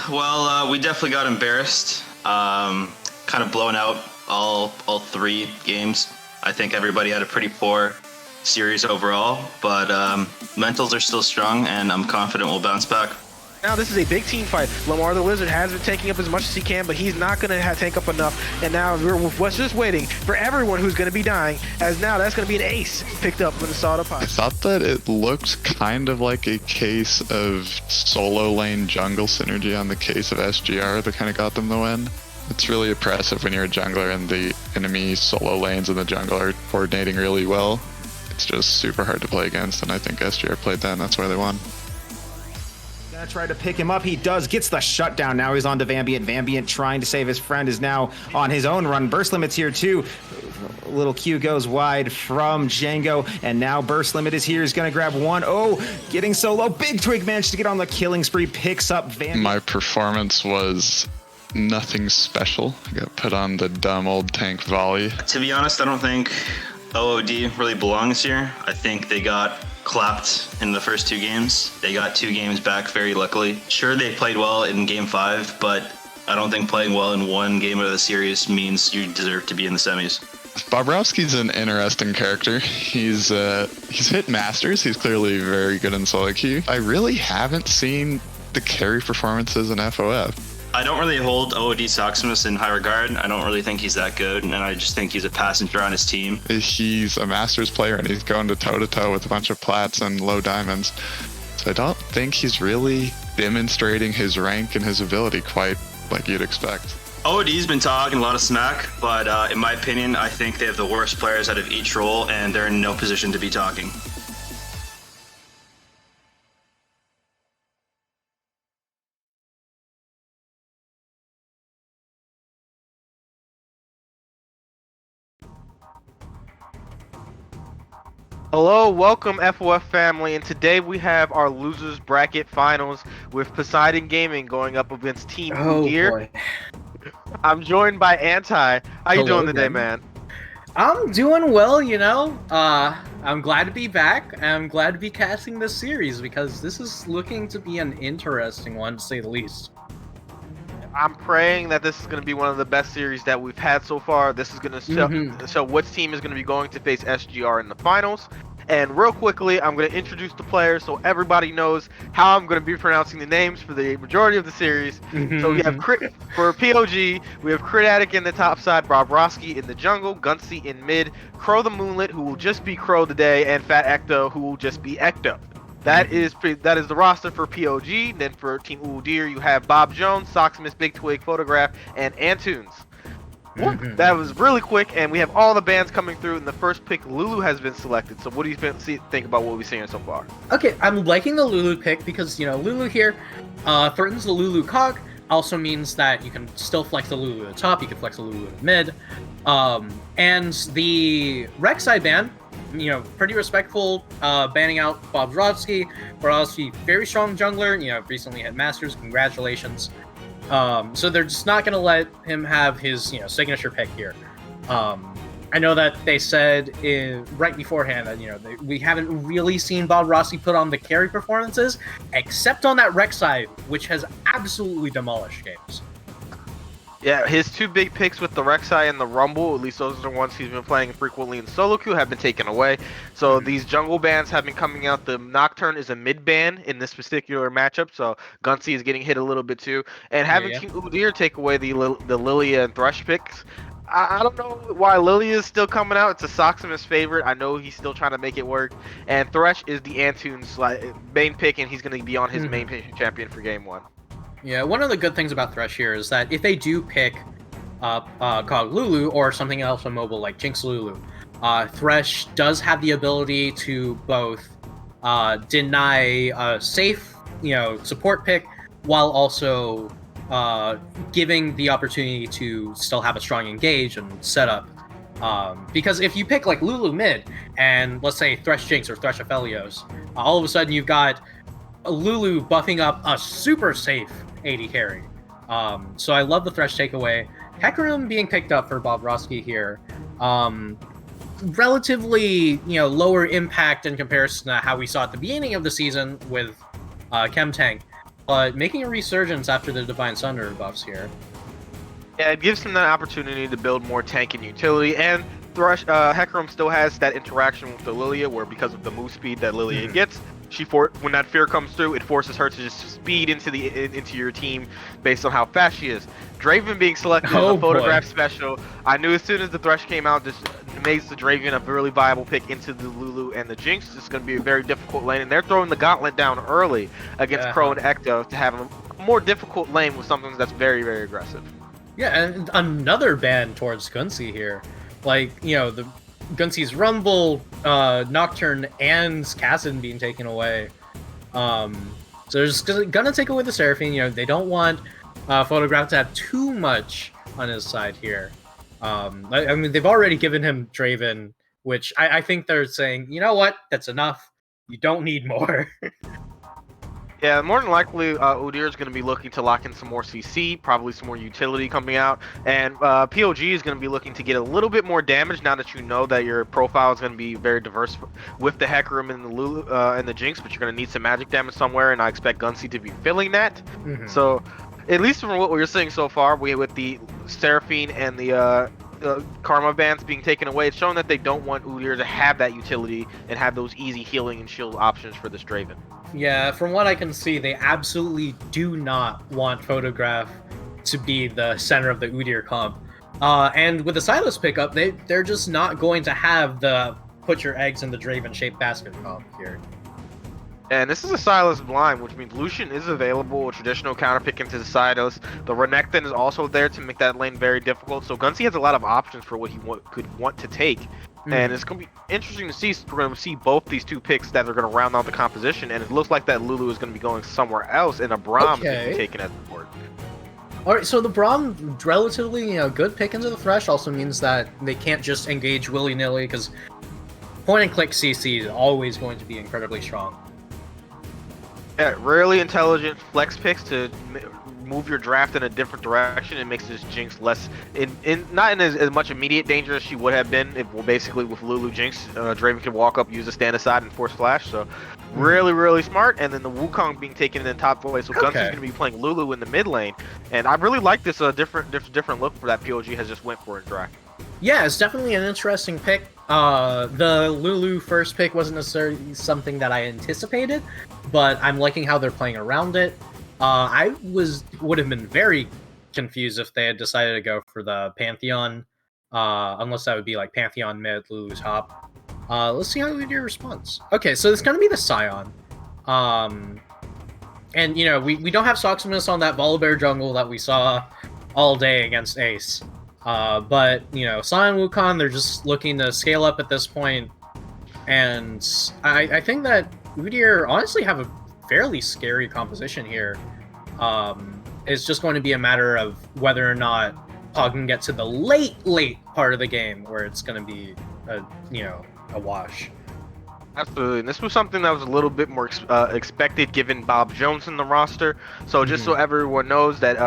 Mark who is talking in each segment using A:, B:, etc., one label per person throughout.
A: Well, we definitely got embarrassed. Kind of blown out all 3 games. I think everybody had a pretty poor series overall, but mentals are still strong, and I'm confident we'll bounce back.
B: Now this is a big team fight. Lamar the Lizard has been taking up as much as he can, but he's not going to take up enough. And now we're just waiting for everyone who's going to be dying, as now that's going to be an ace picked up when the Sawda Pie.
C: I thought that it looked kind of like a case of solo lane jungle synergy on the case of SGR that kind of got them the win. It's really impressive when you're a jungler and the enemy solo lanes in the jungle are coordinating really well. It's just super hard to play against, and I think SGR played that, and that's why they won.
D: Gonna try to pick him up. He does. Gets the shutdown. Now he's on to Vambiant. Vambiant trying to save his friend is now on his own run. Burst Limit's here too. Little Q goes wide from Django, and now Burst Limit is here. He's gonna grab one. Oh, getting so low. Big Twig managed to get on the killing spree. Picks up Vambiant.
C: My performance was nothing special. I got put on the dumb old tank volley.
A: To be honest, I don't think OOD really belongs here. I think they got clapped in the first 2 games. They got 2 games back very luckily. Sure, they played well in game 5, but I don't think playing well in 1 game of the series means you deserve to be in the semis.
C: Bobrovsky's an interesting character. He's hit masters. He's clearly very good in solo queue. I really haven't seen the carry performances in FOF.
A: I don't really hold OOD Soximus in high regard. I don't really think he's that good, and I just think he's a passenger on his team.
C: He's a Masters player, and he's going to toe-to-toe with a bunch of plats and low diamonds. So I don't think he's really demonstrating his rank and his ability quite like you'd expect.
A: OOD's been talking a lot of smack, but in my opinion, I think they have the worst players out of each role, and they're in no position to be talking.
B: Hello, welcome FOF family, and today we have our losers bracket finals with Poseidon Gaming going up against Team Gear. I'm joined by Anti. How you doing today, man?
E: I'm doing well, you know. I'm glad to be back. I'm glad to be casting this series because this is looking to be an interesting one, to say the least.
B: I'm praying that this is going to be one of the best series that we've had so far. This is going to show which team is going to be going to face SGR in the finals. And real quickly, I'm going to introduce the players so everybody knows how I'm going to be pronouncing the names for the majority of the series. So we have Crit for POG, we have Crit Addict in the top side, Bobrovsky in the jungle, Gunsy in mid, Crow the Moonlit, who will just be Crow today, and Fat Ecto, who will just be Ecto. That is the roster for POG. Then for Team OOD, you have Bob Jones, Soximus, Big Twig, Photograph, and Antunes. That was really quick, and we have all the bands coming through. In the first pick, Lulu has been selected. So what do you think about what we've seen so far?
E: Okay, I'm liking the Lulu pick because, you know, Lulu here threatens the Lulu cog. Also means that you can still flex the Lulu at the top, you can flex the Lulu at mid. And the Rek'Sai ban, you know, pretty respectful, banning out Bobrovsky. Bobrovsky, very strong jungler, you know, recently hit Masters, congratulations. So they're just not going to let him have his, you know, signature pick here. I know that they said right beforehand that, you know, we haven't really seen Bobrovsky put on the carry performances, except on that Rek'Sai, which has absolutely demolished games.
B: Yeah, his 2 big picks with the Rek'Sai and the Rumble, at least those are the ones he's been playing frequently in solo queue, have been taken away. So these jungle bans have been coming out. The Nocturne is a mid ban in this particular matchup, so Gunsy is getting hit a little bit too. And having Team Udyr take away the Lilia and Thresh picks, I don't know why Lilia is still coming out. It's a Soximus favorite. I know he's still trying to make it work. And Thresh is the Antunes main pick, and he's going to be on his main champion for game 1.
E: Yeah, one of the good things about Thresh here is that if they do pick Cog Lulu or something else on mobile like Jinx Lulu, Thresh does have the ability to both deny a safe, you know, support pick while also giving the opportunity to still have a strong engage and setup. Because if you pick like Lulu mid and let's say Thresh Jinx or Thresh Aphelios, all of a sudden you've got Lulu buffing up a super safe AD carry. So I love the Thresh takeaway. Hecarim being picked up for Bobrovsky here. Relatively, you know, lower impact in comparison to how we saw at the beginning of the season with Chemtank. but making a resurgence after the Divine Thunder buffs here.
B: Yeah, it gives him that opportunity to build more tank and utility, and Hecarim still has that interaction with the Lilia, where because of the move speed that Lilia gets, when that fear comes through, it forces her to just speed into your team based on how fast she is. Draven being selected as a photograph special, I knew as soon as the Thresh came out, this makes the Draven a really viable pick into the Lulu and the Jinx. It's going to be a very difficult lane, and they're throwing the gauntlet down early against Crow and Ecto to have a more difficult lane with something that's very, very aggressive.
E: Yeah, and another ban towards Gunsey here. Like, the Gunsey's Rumble, Nocturne, and Cassidon being taken away. So they're just gonna take away the Seraphine. They don't want Photograph to have too much on his side here. I mean, they've already given him Draven, which I think they're saying, you know what, that's enough. You don't need more.
B: Yeah, more than likely, Udyr is going to be looking to lock in some more CC, probably some more utility coming out, and POG is going to be looking to get a little bit more damage now that you know that your profile is going to be very diverse with the Hecarim and the Lulu and the Jinx, but you're going to need some magic damage somewhere, and I expect Gunsey to be filling that. So, at least from what we're seeing so far, with the Seraphine and the Karma bans being taken away, it's showing that they don't want Udyr to have that utility and have those easy healing and shield options for this Draven.
E: Yeah, from what I can see, they absolutely do not want Photograph to be the center of the Udyr comp. And with the Silas pickup, they're just not going to have the put your eggs in the Draven-shaped basket comp here.
B: And this is a Silas blind, which means Lucian is available, a traditional counterpick into the Silas. The Renekton is also there to make that lane very difficult. So Gunsey has a lot of options for what he could want to take. And it's going to be interesting to see. We're going to see both these two picks that are going to round out the composition. And it looks like that Lulu is going to be going somewhere else, and a Braum is going to be taken as the board.
E: All right, so the Braum, relatively good pick into the Thresh, also means that they can't just engage willy-nilly, because point-and-click CC is always going to be incredibly strong.
B: Yeah, really intelligent flex picks to move your draft in a different direction. It makes this Jinx less not in as much immediate danger as she would have been if, basically with Lulu Jinx, Draven can walk up, use a stand aside, and force flash. So really smart. And then the Wukong being taken in the top lane, so Gunsey's going to be playing Lulu in the mid lane. And I really like this different look for that POG has just went for in draft.
E: Yeah, it's definitely an interesting pick. The Lulu first pick wasn't necessarily something that I anticipated, but I'm liking how they're playing around it. I would have been very confused if they had decided to go for the Pantheon, unless that would be like Pantheon mid, Lulu top. Let's see how Udyr responds. Okay, so it's gonna be the Scion. And we don't have Soximus on that Volibear jungle that we saw all day against Ace. But Scion Wukong, they're just looking to scale up at this point, and I think that Udyr honestly have a fairly scary composition here. It's just going to be a matter of whether or not POG can get to the late part of the game where it's going to be a wash.
B: Absolutely, and this was something that was a little bit more expected given Bob Jones in the roster. So just so everyone knows that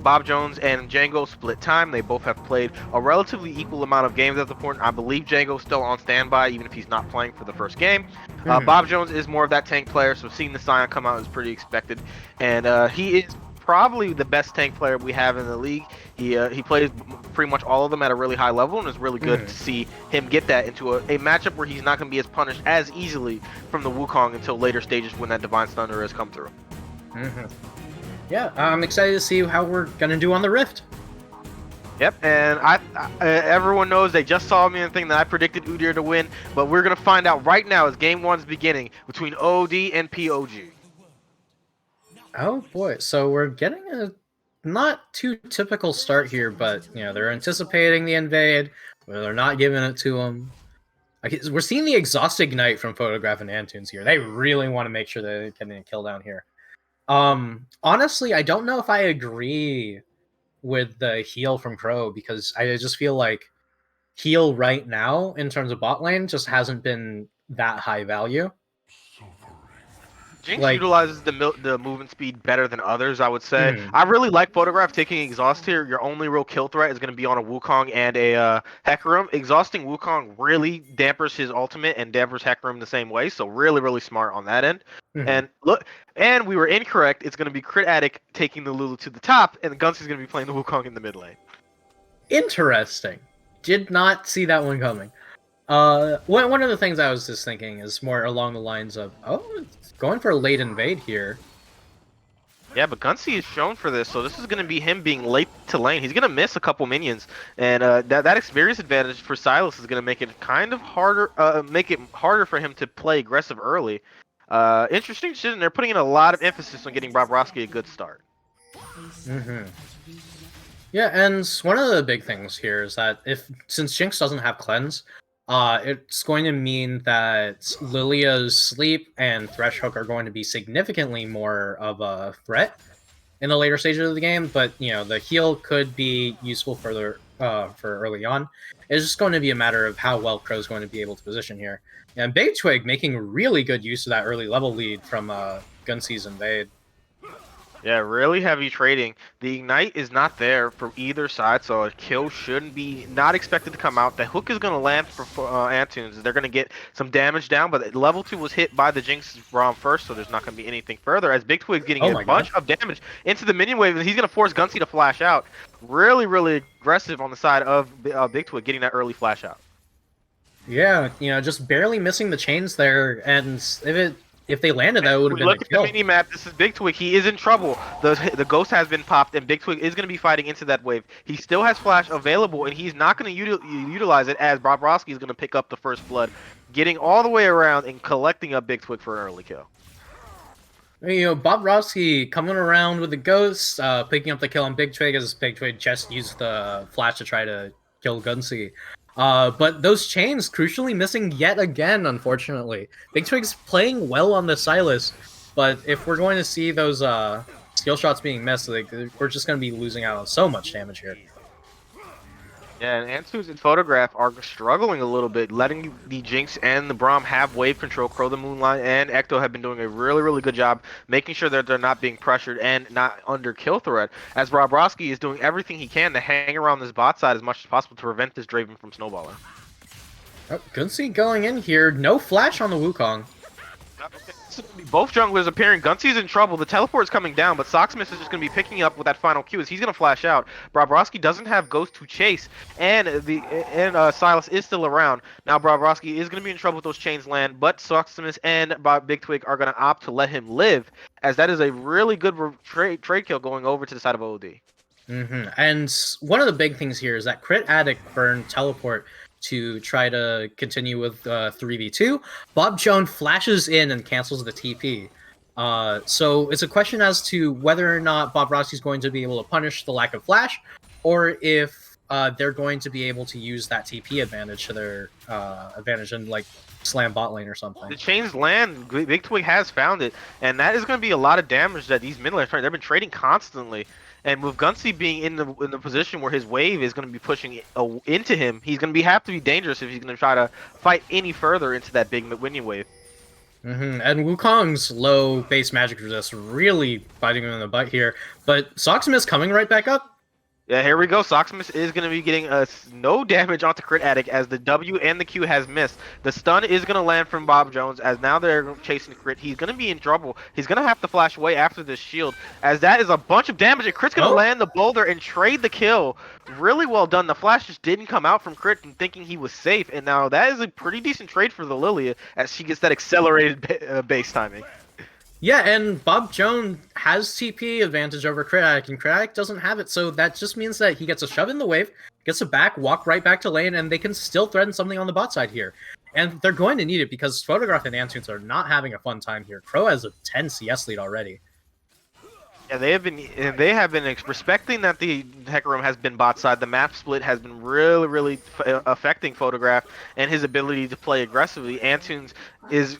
B: Bob Jones and Django split time. They both have played a relatively equal amount of games at the point. I believe Django's still on standby, even if he's not playing for the first game. Bob Jones is more of that tank player, so seeing the Scion come out is pretty expected. And he is probably the best tank player we have in the league. He plays pretty much all of them at a really high level, and it's really good to see him get that into a matchup where he's not going to be as punished as easily from the Wukong until later stages when that Divine Thunder has come through.
E: Yeah, I'm excited to see how we're going to do on the Rift.
B: Yep, and everyone knows they just saw me and think that I predicted Udyr to win, but we're going to find out right now as Game 1's beginning between OOD and POG.
E: Oh boy, so we're getting a not too typical start here, but they're anticipating the invade, but they're not giving it to them. We're seeing the exhaust ignite from Photograph and Antunes here. They really want to make sure they're getting a kill down here. Honestly, I don't know if I agree with the heal from Crow, because I just feel like heal right now in terms of bot lane just hasn't been that high value.
B: Jinx
E: Like-
B: utilizes the movement speed better than others, I would say.
E: Mhm.
B: I really like Photograph taking Exhaust here. Your only real kill threat is going to be on a Wukong and a Hecarim. Exhausting Wukong really dampers his ultimate and dampers Hecarim the same way, so really, really smart on that end.
E: Mhm.
B: And look, and we were incorrect. It's going to be Crit Addict taking the Lulu to the top, and Gunsey's going to be playing the Wukong in the mid lane.
E: Interesting. Did not see that one coming. One of the things I was just thinking is more along the lines of, it's going for a late invade here.
B: Yeah, but Gunsey is shown for this, so this is going to be him being late to lane. He's going to miss a couple minions, and that experience advantage for Sylas is going to make it kind of harder, for him to play aggressive early. Interesting decision. They're putting in a lot of emphasis on getting Bobrovsky a good start.
E: Mm-hmm. Yeah, and one of the big things here is that since Jinx doesn't have cleanse, it's going to mean that Lilia's sleep and Thresh Hook are going to be significantly more of a threat in the later stages of the game. But the heal could be useful for early on. It's just going to be a matter of how well Crow's going to be able to position here. And Big Twig making really good use of that early level lead from Gunsey's invade.
B: Yeah, really heavy trading. The Ignite is not there for either side, so a kill shouldn't be not expected to come out. The hook is going to land for Antunes. They're going to get some damage down, but level 2 was hit by the Jinx Braum first, so there's not going to be anything further. As Big Twig's getting a bunch of damage into the minion wave, he's going to force Gunsey to flash out. Really, really aggressive on the side of Big Twig getting that early flash out.
E: Yeah, just barely missing the chains there, and if they landed, that would have been a kill.
B: Look at the mini map. This is Big Twig. He is in trouble. The ghost has been popped, and Big Twig is going to be fighting into that wave. He still has flash available, and he's not going to utilize it, as Bobrovsky is going to pick up the first blood, getting all the way around and collecting up Big Twig for an early kill.
E: Bobrovsky coming around with the ghost, picking up the kill on Big Twig as Big Twig just used the flash to try to kill Gunsey. But those chains crucially missing yet again, unfortunately. Big Twig's playing well on the Sylas, but if we're going to see those skill shots being missed, we're just going to be losing out on so much damage here.
B: Yeah, and Antunes and Photograph are struggling a little bit, letting the Jinx and the Braum have wave control. Crow the Moonlight and Ecto have been doing a really, really good job making sure that they're not being pressured and not under kill threat, as Bobrovsky is doing everything he can to hang around this bot side as much as possible to prevent this Draven from snowballing.
E: Oh, Gunsey going in here. No flash on the Wukong.
B: Both junglers appearing. Gunsey's in trouble. The teleport is coming down, but Socksmith is just going to be picking up with that final Q as he's going to flash out. Bobrovsky doesn't have Ghost to chase, and Sylas is still around. Now Bobrovsky is going to be in trouble with those chains land, but Socksmith and Big Twig are going to opt to let him live, as that is a really good trade kill going over to the side of OOD.
E: Mm-hmm. And one of the big things here is that Crit Addict burned teleport to try to continue with 3v2. Bob Jones flashes in and cancels the TP. So it's a question as to whether or not Bobrovsky is going to be able to punish the lack of flash, or if they're going to be able to use that TP advantage to their advantage and slam bot lane or something.
B: The chains land. Big Twig has found it, and that is going to be a lot of damage that these mid laners they've been trading constantly. And with Gunsey being in the position where his wave is going to be pushing into him, he's going to have to be dangerous if he's going to try to fight any further into that big minion wave.
E: Mm-hmm. And Wukong's low base magic resist really biting him in the butt here. But Socksmith's coming right back up.
B: Yeah, here we go. Socksmith is going to be getting no damage onto Crit Addict as the W and the Q has missed. The stun is going to land from Bob Jones as now they're chasing Crit. He's going to be in trouble. He's going to have to flash away after this shield, as that is a bunch of damage. And Crit's going to land the boulder and trade the kill. Really well done. The flash just didn't come out from Crit and thinking he was safe. And now that is a pretty decent trade for the Lilia as she gets that accelerated base timing.
E: Yeah, and Bob Jones has TP advantage over Crit Addict, and Crit Addict doesn't have it, so that just means that he gets a shove in the wave, gets a back, walk right back to lane, and they can still threaten something on the bot side here. And they're going to need it because Photograph and Antunes are not having a fun time here. Crow has a 10 CS lead already.
B: Yeah, they have been respecting that the Hecarim has been bot side. The map split has been really affecting Photograph and his ability to play aggressively. Antunes is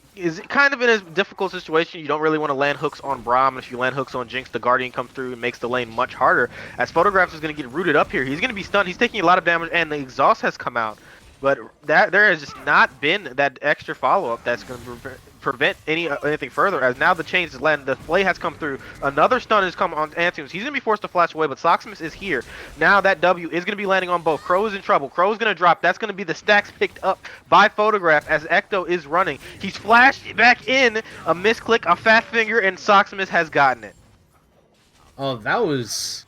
B: kind of in a difficult situation. You don't really want to land hooks on Braum. If you land hooks on Jinx, the Guardian comes through and makes the lane much harder. As Photograph is going to get rooted up here, he's going to be stunned. He's taking a lot of damage, and the exhaust has come out. but that there has just not been that extra follow-up that's going to prevent anything further, as now the chains is landing, the play has come through, another stun has come on Antunes. He's going to be forced to flash away, but Soximus is here. Now that W is going to be landing on both. Crow is in trouble. Crow is going to drop. That's going to be the stacks picked up by Photograph as Ecto is running. He's flashed back in, a misclick, a fat finger, and Soximus has gotten it.
E: Oh, that was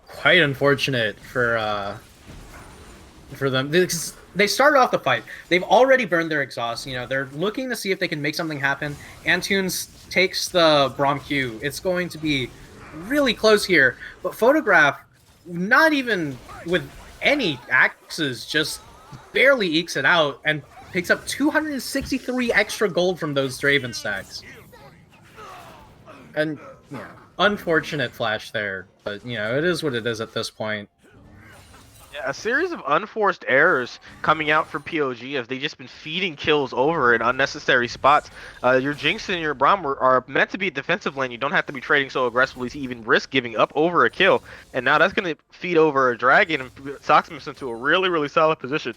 E: quite unfortunate for them. They started off the fight. They've already burned their exhaust. You know, they're looking to see if they can make something happen. Antunes takes the Braum Q. It's going to be really close here. But Photograph, not even with any axes, just barely ekes it out and picks up 263 extra gold from those Draven stacks. And, yeah, unfortunate flash there. But, you know, it is what it is at this point.
B: A series of unforced errors coming out for POG as they've just been feeding kills over in unnecessary spots. Your Jinx and your Braum are meant to be defensive lane. You don't have to be trading so aggressively to even risk giving up over a kill. And now that's going to feed over a Dragon and Soximus into a really, really solid position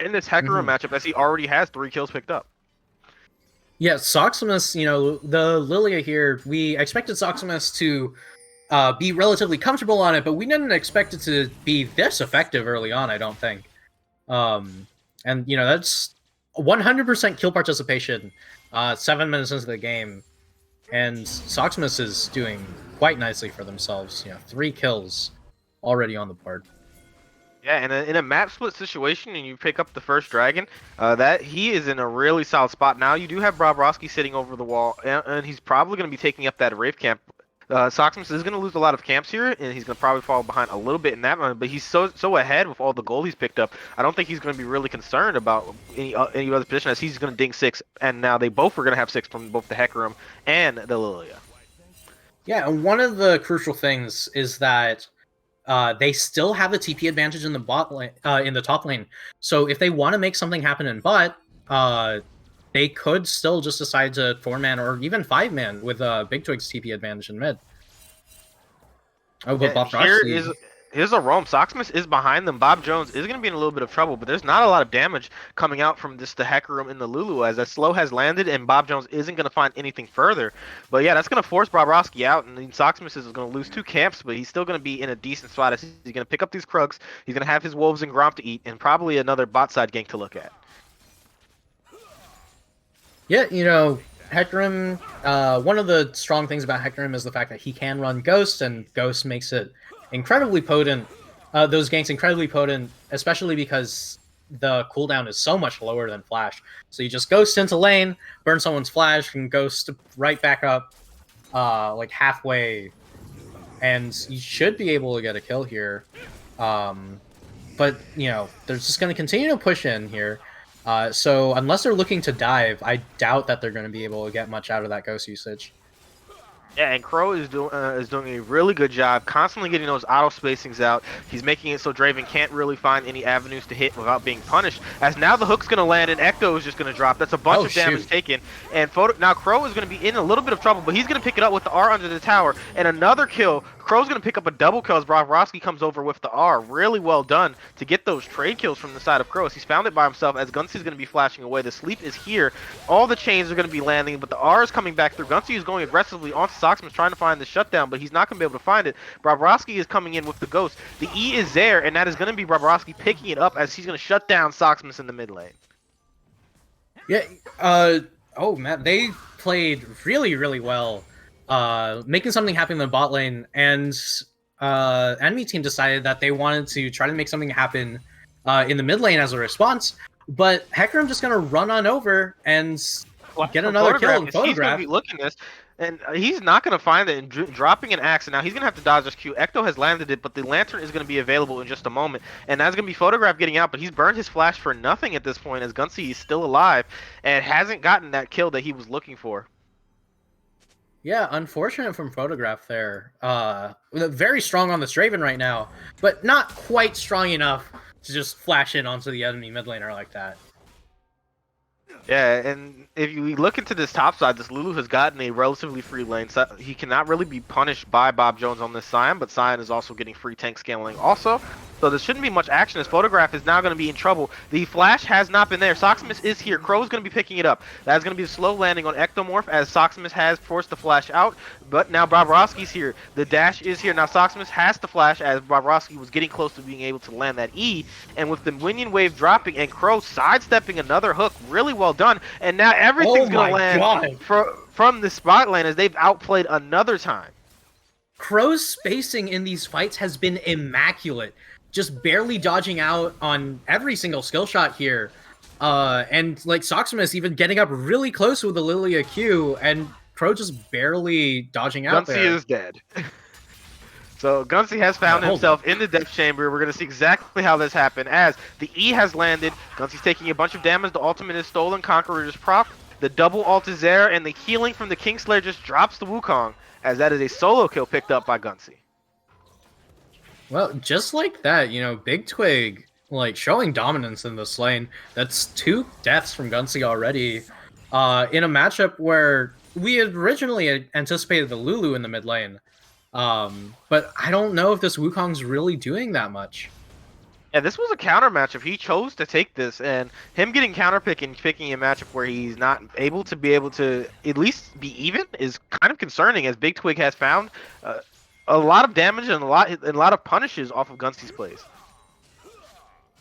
B: in this Hecarim matchup, as he already has 3 kills picked up.
E: Yeah, Soximus, you know, the Lilia here, we expected Soximus to be relatively comfortable on it, but we didn't expect it to be this effective early on, I don't think. And, you know, that's 100% kill participation 7 minutes into the game. And Soximus is doing quite nicely for themselves. You know, 3 kills already on the board.
B: Yeah, and in a map split situation, and you pick up the first Dragon, that he is in a really solid spot. Now you do have Bobrovsky sitting over the wall, and he's probably going to be taking up that Wraith camp. Soximus is going to lose a lot of camps here, and he's going to probably fall behind a little bit in that one, but he's so ahead with all the gold he's picked up. I don't think he's going to be really concerned about any other position, as he's going to ding 6, and now they both are going to have 6 from both the Hecarim and the Lilia.
E: Yeah, and one of the crucial things is that they still have a TP advantage in the bot lane, in the top lane. So if they want to make something happen in bot, they could still just decide to 4-man or even 5-man with Big Twig's TP advantage in mid. Oh, but
B: here's a roam. Soximus is behind them. Bob Jones is going to be in a little bit of trouble, but there's not a lot of damage coming out from the Hecarim in the Lulu, as that slow has landed, and Bob Jones isn't going to find anything further. But yeah, that's going to force Bobrovsky out, and Soximus is going to lose 2 camps, but he's still going to be in a decent spot, as he's going to pick up these Krugs, he's going to have his Wolves and Gromp to eat, and probably another bot side gank to look at.
E: Yeah, you know, Hecarim, one of the strong things about Hecarim is the fact that he can run Ghost, and Ghost makes it incredibly potent, those ganks incredibly potent, especially because the cooldown is so much lower than Flash. So you just Ghost into lane, burn someone's Flash, and Ghost right back up, like halfway, and you should be able to get a kill here. But, you know, they're just going to continue to push in here. So unless they're looking to dive, I doubt that they're going to be able to get much out of that Ghost usage.
B: Yeah, and Crow is doing a really good job constantly getting those auto spacings out. He's making it so Draven can't really find any avenues to hit without being punished. As now the hook's going to land and Ecto is just going to drop. That's a bunch of damage taken. And now Crow is going to be in a little bit of trouble, but he's going to pick it up with the R under the tower. And another kill. Crow's going to pick up a double kill as Bobrovsky comes over with the R. Really well done to get those trade kills from the side of Crow. He's found it by himself, as Gunsy's going to be flashing away. The sleep is here. All the chains are going to be landing, but the R is coming back through. Gunsy is going aggressively onto Soximus, trying to find the shutdown, but he's not going to be able to find it. Bobrovsky is coming in with the Ghost. The E is there, and that is going to be Bobrovsky picking it up as he's going to shut down Soximus in the mid lane.
E: Yeah, oh man, they played really, really well. Making something happen in the bot lane, and enemy team decided that they wanted to try to make something happen in the mid lane as a response, but Hecarim just gonna run on over and get another kill and Photograph.
B: He's gonna be looking at this, and he's not gonna find it, and dropping an axe, and now he's gonna have to dodge this Q. Ecto has landed it, but the Lantern is gonna be available in just a moment, and that's gonna be Photograph getting out, but he's burned his flash for nothing at this point, as Gunsy is still alive and hasn't gotten that kill that he was looking for.
E: Yeah, unfortunate from Photograph there. Very strong on the Draven right now, but not quite strong enough to just flash in onto the enemy mid laner like that.
B: Yeah, and if you look into this top side, this Lulu has gotten a relatively free lane. So he cannot really be punished by Bob Jones on this Sion, but Sion is also getting free tank scaling also. So there shouldn't be much action as Photograph is now going to be in trouble. The flash has not been there. Soximus is here. Crow's going to be picking it up. That's going to be a slow landing on Ectomorph as Soximus has forced the flash out. But now Bobrovsky's here. The dash is here. Now Soximus has the flash as Bobrovsky was getting close to being able to land that E. And with the minion wave dropping and Crow sidestepping another hook, really well done. And now everything's going to land from the spot lane as they've outplayed another time.
E: Crow's spacing in these fights has been immaculate. Just barely dodging out on every single skill shot here. And like Soximus even getting up really close with the Lilia Q, and Crow just barely dodging out
B: Gunsy
E: there.
B: is dead. So Gunsy has found himself in the death chamber. We're going to see exactly how this happened as the E has landed. Gunsy's taking a bunch of damage. The ultimate is stolen. Conqueror is proc. The double ult is there, and the healing from the Kingslayer just drops the Wukong as that is a solo kill picked up by Gunsy.
E: Well, just like that, you know, Big Twig, like, showing dominance in this lane. That's 2 deaths from Gunsy already. In a matchup where we had originally anticipated the Lulu in the mid lane. But I don't know if this Wukong's really doing that much.
B: Yeah, this was a counter matchup. He chose to take this, and him getting counter picking a matchup where he's not able to at least be even is kind of concerning, as Big Twig has found a lot of damage and a lot of punishes off of Gunsy's plays.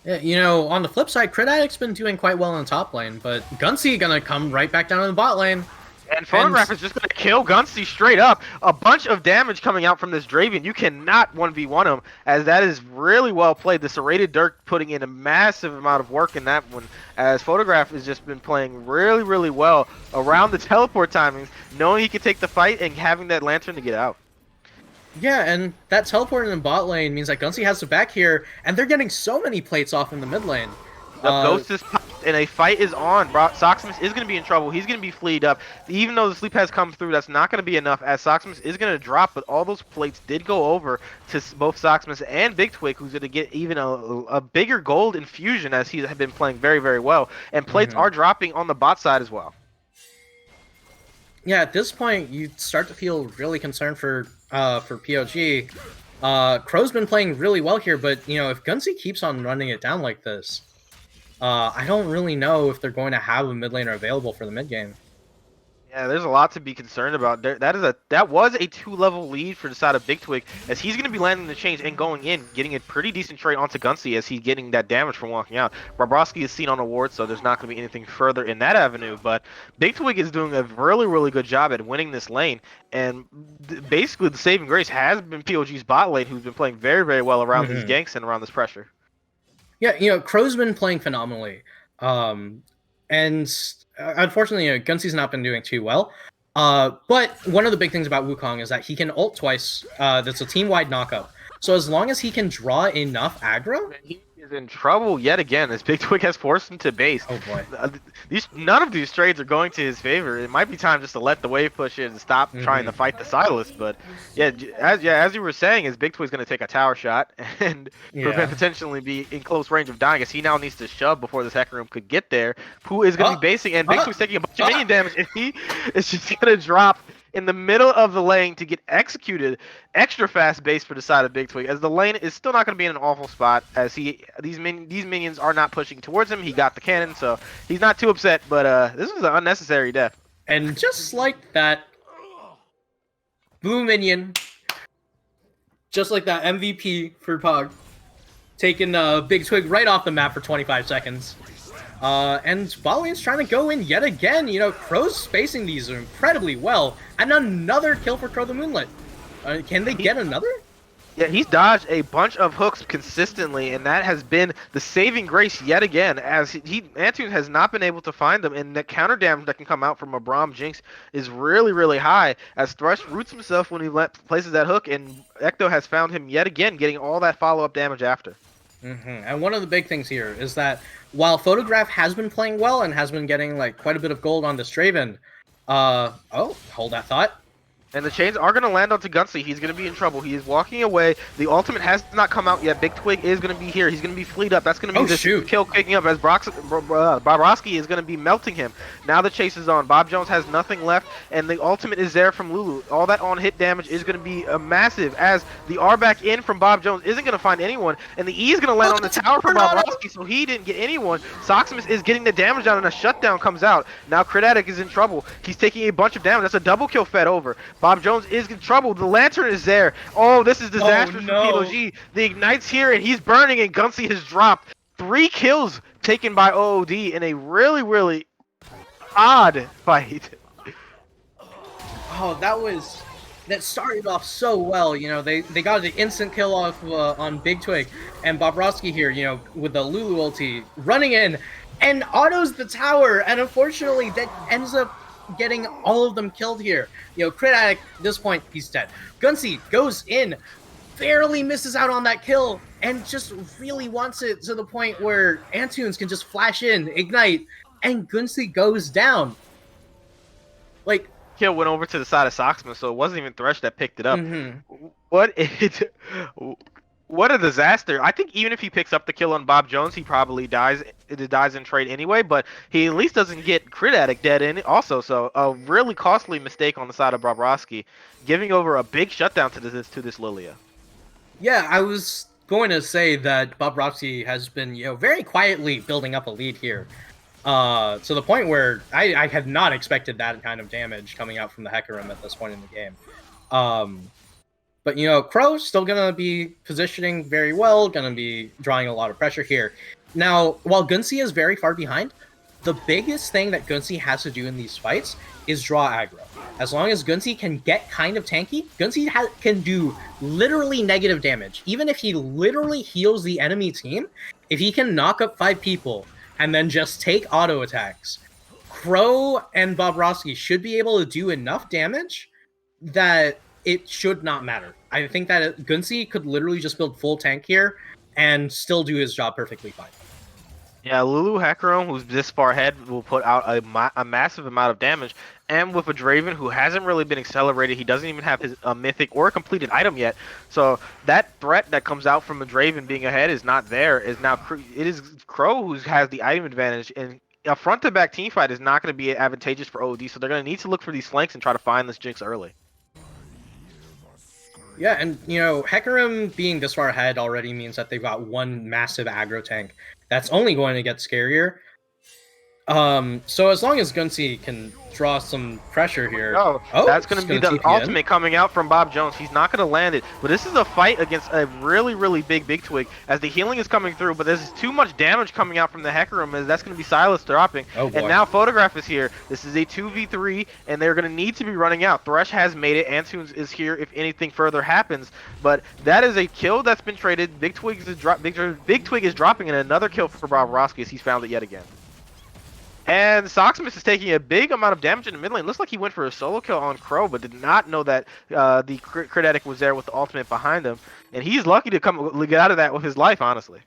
E: Yeah, you know, on the flip side, Crit Addict's been doing quite well in the top lane, but Gunsy gonna come right back down in the bot lane.
B: And Photograph is just going to kill Gunsy straight up. A bunch of damage coming out from this Draven. You cannot 1v1 him, as that is really well played. The Serrated Dirk putting in a massive amount of work in that one, as Photograph has just been playing really, really well around the teleport timings, knowing he can take the fight and having that Lantern to get out.
E: Yeah, and that teleport in the bot lane means that Gunsy has to back here, and they're getting so many plates off in the mid lane.
B: The Ghost is popped, and a fight is on. Soximus is going to be in trouble. He's going to be fleed up. Even though the sleep has come through, that's not going to be enough, as Soximus is going to drop, but all those plates did go over to both Soximus and Big Twig, who's going to get even a bigger gold infusion, as he has been playing very, very well. And plates are dropping on the bot side as well.
E: Yeah, at this point, you start to feel really concerned for POG. Crow's been playing really well here, but, you know, if Gunsy keeps on running it down like this, I don't really know if they're going to have a mid laner available for the mid game.
B: Yeah, there's a lot to be concerned about. That was a 2-level lead for the side of Big Twig, as he's going to be landing the chains and going in, getting a pretty decent trade onto Gunsy as he's getting that damage from walking out. Bobrovsky is seen on a ward, so there's not going to be anything further in that avenue, but Big Twig is doing a really, really good job at winning this lane, and basically the saving grace has been POG's bot lane, who's been playing very, very well around these ganks and around this pressure.
E: Yeah, you know, Crow's been playing phenomenally. And unfortunately, you know, Gunsy's not been doing too well. But one of the big things about Wukong is that he can ult twice. That's a team-wide knockup. So as long as he can draw enough aggro...
B: He is in trouble yet again, as Big Twig has forced him to base.
E: Oh boy.
B: None of these trades are going to his favor. It might be time just to let the wave push in and stop trying to fight the Silas. But yeah, as you were saying, is Big Twig's going to take a tower shot and potentially be in close range of dying, as he now needs to shove before this Hecarim could get there. Who is going to be basing, and Big Twig's taking a bunch of minion damage, and he is just going to drop in the middle of the lane to get executed. Extra fast base for the side of Big Twig, as the lane is still not going to be in an awful spot, as these minions are not pushing towards him. He got the cannon, so he's not too upset, but this was an unnecessary death.
E: And just like that, blue minion, just like that, MVP for POG, taking Big Twig right off the map for 25 seconds. And bot lane's trying to go in yet again. You know, Crow's spacing these incredibly well. And another kill for Crow the Moonlit. Can they get another?
B: Yeah, he's dodged a bunch of hooks consistently, and that has been the saving grace yet again, as Antune has not been able to find them, and the counter damage that can come out from a Braum Jinx is really, really high, as Thresh roots himself when he places that hook, and Ecto has found him yet again, getting all that follow-up damage after.
E: And one of the big things here is that while Photograph has been playing well and has been getting like quite a bit of gold on this Draven, oh, hold that thought.
B: And the chains are going to land onto Gunsey. He's going to be in trouble. He is walking away. The ultimate has not come out yet. Big Twig is going to be here. He's going to be fleet up. That's going to be the kill kicking up as Bobrovsky is going to be melting him. Now the chase is on. Bob Jones has nothing left, and the ultimate is there from Lulu. All that on-hit damage is going to be massive as the R back in from Bob Jones isn't going to find anyone, and the E is going to land on the tower from Bobrovsky, so he didn't get anyone. Soximus is getting the damage down, and a shutdown comes out. Now Crit Addict is in trouble. He's taking a bunch of damage. That's a double kill fed over. Bob Jones is in trouble. The lantern is there. Oh, this is disastrous for POG. The Ignite's here, and he's burning, and Gunsey has dropped. 3 kills taken by OOD in a really, really odd fight.
E: Oh, that started off so well. You know, they got an instant kill off on Big Twig, and Bobrovsky here, you know, with the Lulu ulti running in and autos the tower, and unfortunately that ends up getting all of them killed here. You know, Crit Addict, at this point, he's dead. Gunsey goes in, barely misses out on that kill, and just really wants it to the point where Antunes can just flash in, ignite, and Gunsey goes down. Like,
B: kill went over to the side of Soxman, so it wasn't even Thresh that picked it up. What a disaster. I think even if he picks up the kill on Bob Jones, he probably dies in trade anyway, but he at least doesn't get Crit Addict dead in also, so a really costly mistake on the side of Bobrovsky, giving over a big shutdown to this Lilia.
E: Yeah, I was going to say that Bobrovsky has been, you know, very quietly building up a lead here. To the point where I had not expected that kind of damage coming out from the Hecarim at this point in the game. But, you know, Crow's still going to be positioning very well, going to be drawing a lot of pressure here. Now, while Gunsey is very far behind, the biggest thing that Gunsey has to do in these fights is draw aggro. As long as Gunsey can get kind of tanky, Gunsey can do literally negative damage. Even if he literally heals the enemy team, if he can knock up 5 people and then just take auto attacks, Crow and Bobrovsky should be able to do enough damage that it should not matter. I think that Gunsey could literally just build full tank here and still do his job perfectly fine.
B: Yeah, Lulu Hecarim, who's this far ahead, will put out a massive amount of damage. And with a Draven who hasn't really been accelerated, he doesn't even have his Mythic or a completed item yet. So that threat that comes out from a Draven being ahead is not there. It is Crow who has the item advantage, and a front-to-back team fight is not going to be advantageous for OOD. So they're going to need to look for these flanks and try to find this Jinx early.
E: Yeah, and, you know, Hecarim being this far ahead already means that they've got one massive aggro tank that's only going to get scarier. So as long as Gunsey can draw some pressure here... Oh,
B: that's going to be the ultimate coming out from Bob Jones. He's not going to land it. But this is a fight against a really, really big Twig as the healing is coming through. But there's too much damage coming out from the Hecarim as that's going to be Silas dropping. Oh, boy. And now Photograph is here. This is a 2v3, and they're going to need to be running out. Thresh has made it. Antunes is here if anything further happens. But that is a kill that's been traded. Big Twig is dropping, and another kill for Bobrovsky as he's found it yet again. And Soximus is taking a big amount of damage in the mid lane. Looks like he went for a solo kill on Crow, but did not know that the Crit Addict was there with the ultimate behind him. And he's lucky to get out of that with his life, honestly.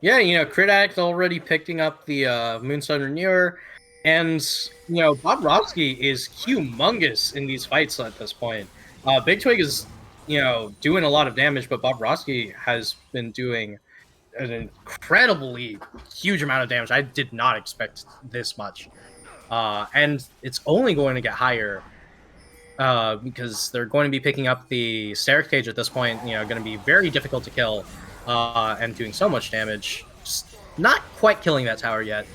E: Yeah, you know, Crit Addict already picking up the Moonstone Renewer. And, you know, Bobrovsky is humongous in these fights at this point. Big Twig is, you know, doing a lot of damage, but Bobrovsky has been doing an incredibly huge amount of damage. I did not expect this much. And it's only going to get higher because they're going to be picking up the Stair Cage at this point, you know, going to be very difficult to kill and doing so much damage. Just not quite killing that tower yet.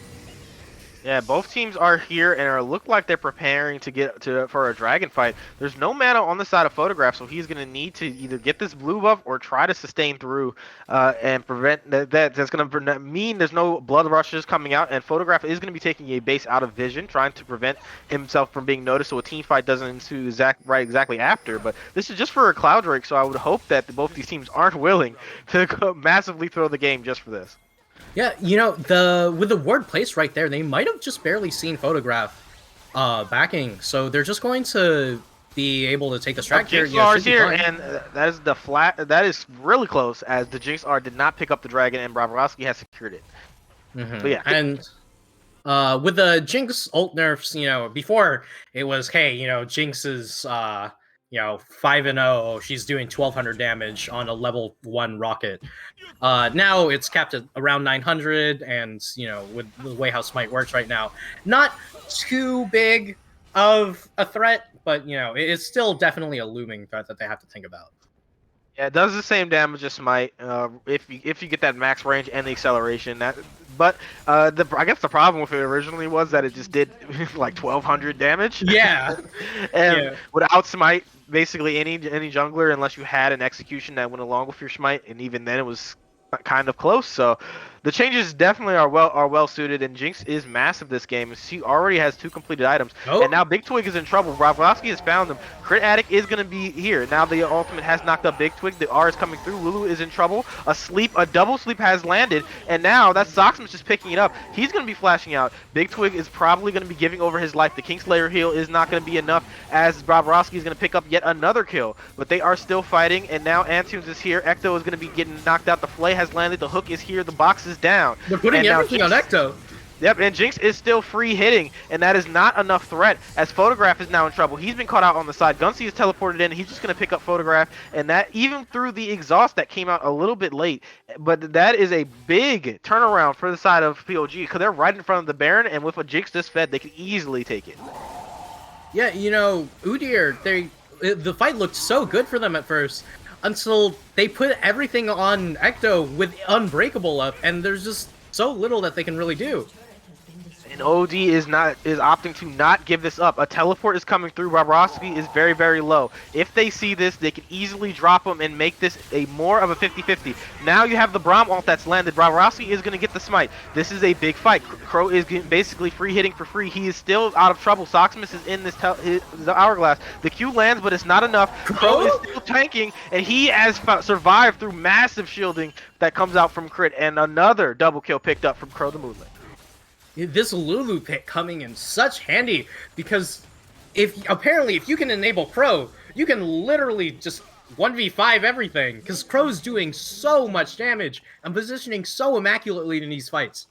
B: Yeah, both teams are here and look like they're preparing to get for a dragon fight. There's no mana on the side of Photograph, so he's going to need to either get this blue buff or try to sustain through and prevent that. That's going to mean there's no blood rushes coming out, and Photograph is going to be taking a base out of vision, trying to prevent himself from being noticed so a team fight doesn't ensue exactly after. But this is just for a Cloud Drake, so I would hope that both these teams aren't willing to massively throw the game just for this.
E: Yeah, you know, with the ward placed right there, they might have just barely seen Photograph backing, so they're just going to be able to take the strike here.
B: Jinx R is here, and that is the flat. That is really close, as the Jinx R did not pick up the dragon, and Bobrovsky has secured it.
E: Mm-hmm.
B: But yeah,
E: and with the Jinx ult nerfs, you know, before it was, hey, you know, Jinx is 5-0. She's doing 1,200 damage on a level 1 rocket. Now it's capped at around 900, and with the way how Smite works right now, not too big of a threat, but it's still definitely a looming threat that they have to think about.
B: Yeah, it does the same damage as Smite if you get that max range and the acceleration. But I guess the problem with it originally was that it just did like 1,200 damage.
E: Yeah.
B: And without Smite, basically any jungler, unless you had an execution that went along with your Smite, and even then it was kind of close. So the changes definitely are well suited, and Jinx is massive this game. She already has 2 completed items, and now Big Twig is in trouble. Bobrovsky has found him. Crit Addict is going to be here. Now the ultimate has knocked up Big Twig. The R is coming through. Lulu is in trouble. A double sleep has landed, and now that's Soxmus just picking it up. He's going to be flashing out. Big Twig is probably going to be giving over his life. The Kingslayer heal is not going to be enough, as Bobrovsky is going to pick up yet another kill. But they are still fighting, and now Antunes is here. Ecto is going to be getting knocked out. The Flay has landed. The hook is here. The box is down.
E: They're putting everything on Ecto.
B: Yep, and Jinx is still free hitting, and that is not enough threat, as Photograph is now in trouble. He's been caught out on the side. Gunsy is teleported in. He's just going to pick up Photograph, and that even through the exhaust that came out a little bit late. But that is a big turnaround for the side of POG, because they're right in front of the Baron, and with a Jinx this fed, they can easily take it.
E: Yeah, Udyr, the fight looked so good for them at first, until they put everything on Ecto with Unbreakable up, and there's just so little that they can really do.
B: And OOD is opting to not give this up. A teleport is coming through. Bobrovsky is very, very low. If they see this, they can easily drop him and make this more of a 50-50. Now you have the Braum ult that's landed. Bobrovsky is going to get the smite. This is a big fight. Crow is basically free hitting for free. He is still out of trouble. Soxmus is in the hourglass. The Q lands, but it's not enough. Crow is still tanking, and he has survived through massive shielding that comes out from Crit, and another double kill picked up from Crow the Moonlit.
E: This Lulu pick coming in such handy, because if you can enable Crow, you can literally just 1v5 everything, because Crow's doing so much damage and positioning so immaculately in these fights.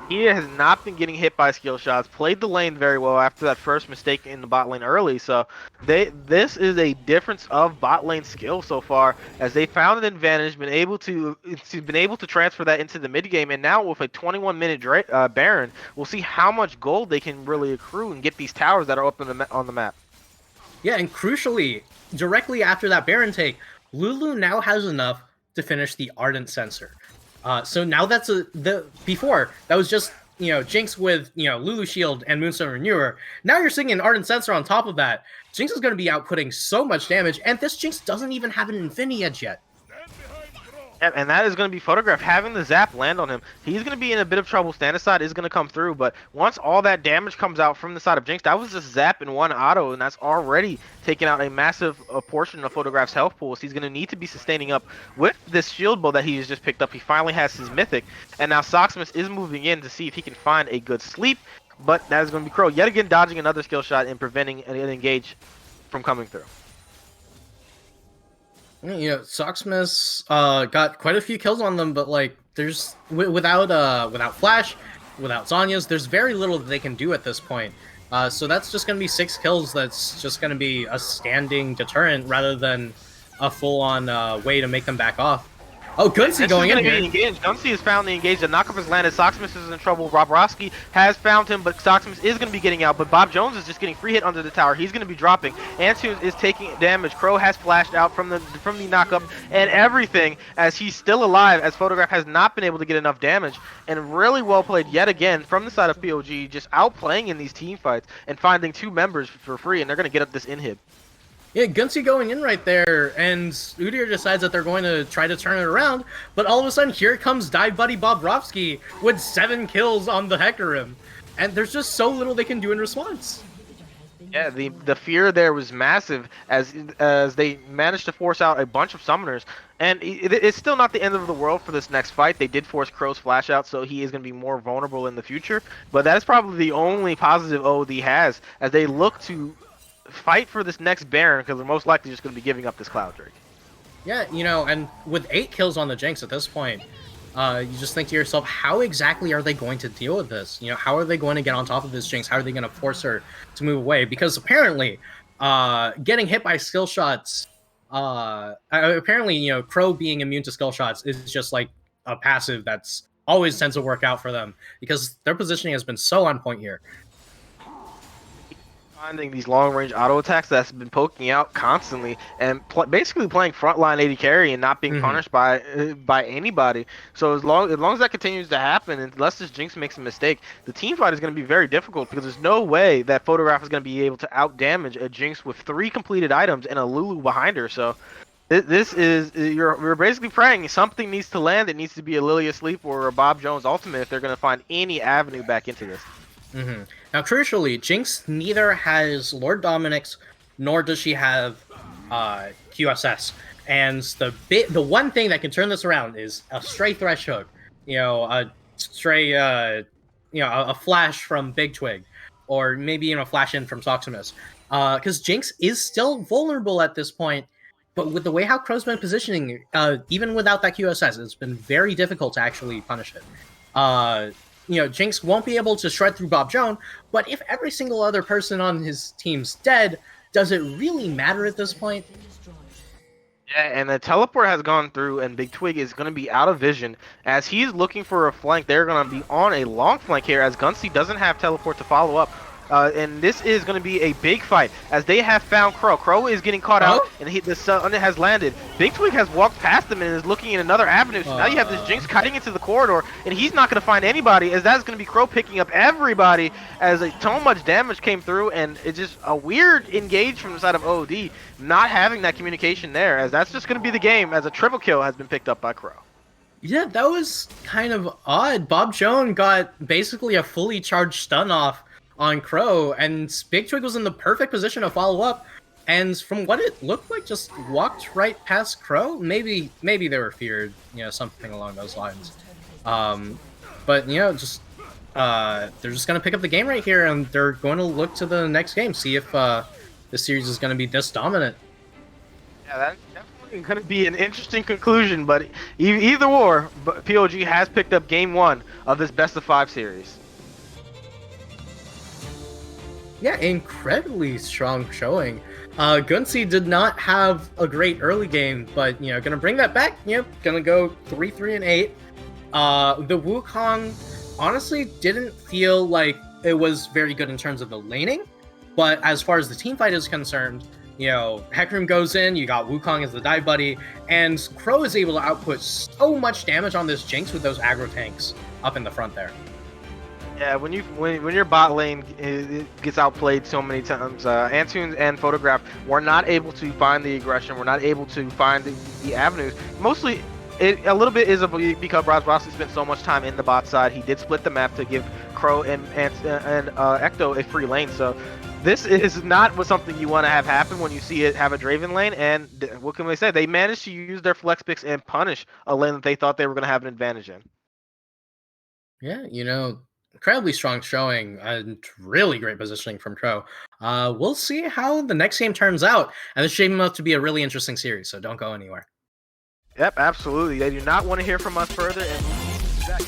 B: He has not been getting hit by skill shots, played the lane very well after that first mistake in the bot lane early, so this is a difference of bot lane skill so far, as they found an advantage, been able to transfer that into the mid game, and now with a 21-minute Baron, we'll see how much gold they can really accrue and get these towers that are up on the map.
E: Yeah, and crucially, directly after that Baron take, Lulu now has enough to finish the Ardent Sensor. So now before that was just Jinx with Lulu Shield and Moonstone Renewer. Now you're seeing an Ardent Sensor on top of that. Jinx is going to be outputting so much damage, and this Jinx doesn't even have an Infinity Edge yet.
B: And that is going to be Photograph. Having the zap land on him, he's going to be in a bit of trouble. Standicide is going to come through, but once all that damage comes out from the side of Jinx, that was just zap in one auto, and that's already taken out a massive portion of Photograph's health pool. So he's going to need to be sustaining up with this shield bow that he has just picked up. He finally has his Mythic, and now Soxmus is moving in to see if he can find a good sleep, but that is going to be Crow yet again dodging another skill shot and preventing an engage from coming through.
E: Soxmus got quite a few kills on them, but there's without Flash, without Zhonya's, there's very little that they can do at this point. So that's just going to be 6 kills. That's just going to be a standing deterrent rather than a full-on way to make them back off. Oh, Gunsy going in here.
B: Gunsy has found the engage. The knockup has landed. Soxmus is in trouble. Bobrovsky has found him, but Soxmus is going to be getting out. But Bob Jones is just getting free hit under the tower. He's going to be dropping. Antunes is taking damage. Crow has flashed out from the knockup and everything, as he's still alive, as Photograph has not been able to get enough damage. And really well played yet again from the side of POG, just outplaying in these team fights and finding 2 members for free, and they're going to get up this inhib.
E: Yeah, Gunsy going in right there, and Udyr decides that they're going to try to turn it around, but all of a sudden, here comes Dive Buddy Bobrovsky with 7 kills on the Hecarim, and there's just so little they can do in response.
B: Yeah, the fear there was massive, as they managed to force out a bunch of summoners, and it's still not the end of the world for this next fight. They did force Crow's flash out, so he is going to be more vulnerable in the future, but that is probably the only positive OOD has, as they look to fight for this next Baron, because they're most likely just going to be giving up this Cloud Drake.
E: Yeah, and with 8 kills on the Jinx at this point, you just think to yourself, how exactly are they going to deal with this? How are they going to get on top of this Jinx? How are they going to force her to move away? Because apparently, getting hit by skill shots. Apparently, Crow being immune to skill shots is just like a passive that's always tends to work out for them because their positioning has been so on point here.
B: Finding these long-range auto attacks that's been poking out constantly and basically playing frontline AD carry and not being punished by anybody. So as long as that continues to happen, unless this Jinx makes a mistake, the team fight is going to be very difficult because there's no way that Photograph is going to be able to out damage a Jinx with 3 completed items and a Lulu behind her. So this is you're basically praying something needs to land. It needs to be a Lily Asleep or a Bob Jones ultimate if they're going to find any avenue back into this.
E: Now, crucially, Jinx neither has Lord Dominic's nor does she have QSS. And the one thing that can turn this around is a stray Thresh hook, a stray, a flash from Big Twig, or maybe a flash in from Soximus. Because Jinx is still vulnerable at this point, but with the way how Crow's been positioning, even without that QSS, it's been very difficult to actually punish it. Jinx won't be able to shred through Bob Jones, but if every single other person on his team's dead, does it really matter at this point?
B: Yeah, and the teleport has gone through, and Big Twig is going to be out of vision. As he's looking for a flank, they're going to be on a long flank here, as Gunsey doesn't have teleport to follow up. And this is going to be a big fight as they have found Crow. Crow is getting caught out, and the sun has landed. Big Twig has walked past them and is looking in another avenue. So now you have this Jinx cutting into the corridor, and he's not going to find anybody, as that's going to be Crow picking up everybody as so much damage came through, and it's just a weird engage from the side of OOD, not having that communication there, as that's just going to be the game, as a triple kill has been picked up by Crow.
E: Yeah, that was kind of odd. Bob Jones got basically a fully charged stun off on Crow, and Big Twig was in the perfect position to follow up, and from what it looked like, just walked right past Crow. Maybe they were feared, something along those lines. But they're just gonna pick up the game right here, and they're going to look to the next game, see if the series is going to be this dominant.
B: Yeah, that's definitely going to be an interesting conclusion, but either or, POG has picked up game 1 of this best of 5 series.
E: Yeah, incredibly strong showing. Gunsey did not have a great early game, but gonna bring that back. Gonna go 3-3-8. The Wukong honestly didn't feel like it was very good in terms of the laning, but as far as the team fight is concerned, Hecarim goes in, you got Wukong as the dive buddy, and Crow is able to output so much damage on this Jinx with those aggro tanks up in the front there.
B: Yeah, when your bot lane gets outplayed so many times, Antunes and Photograph were not able to find the aggression. We're not able to find the avenues. Mostly, a little bit is because Rossi spent so much time in the bot side. He did split the map to give Crow and Ecto a free lane. So this is not something you want to have happen when you see it have a Draven lane. And what can we say? They managed to use their flex picks and punish a lane that they thought they were going to have an advantage in.
E: Yeah, incredibly strong showing and really great positioning from Crow. We'll see how the next game turns out, and it's shaping up to be a really interesting series, so don't go anywhere.
B: Yep, absolutely. They do not want to hear from us further, and we'll be back.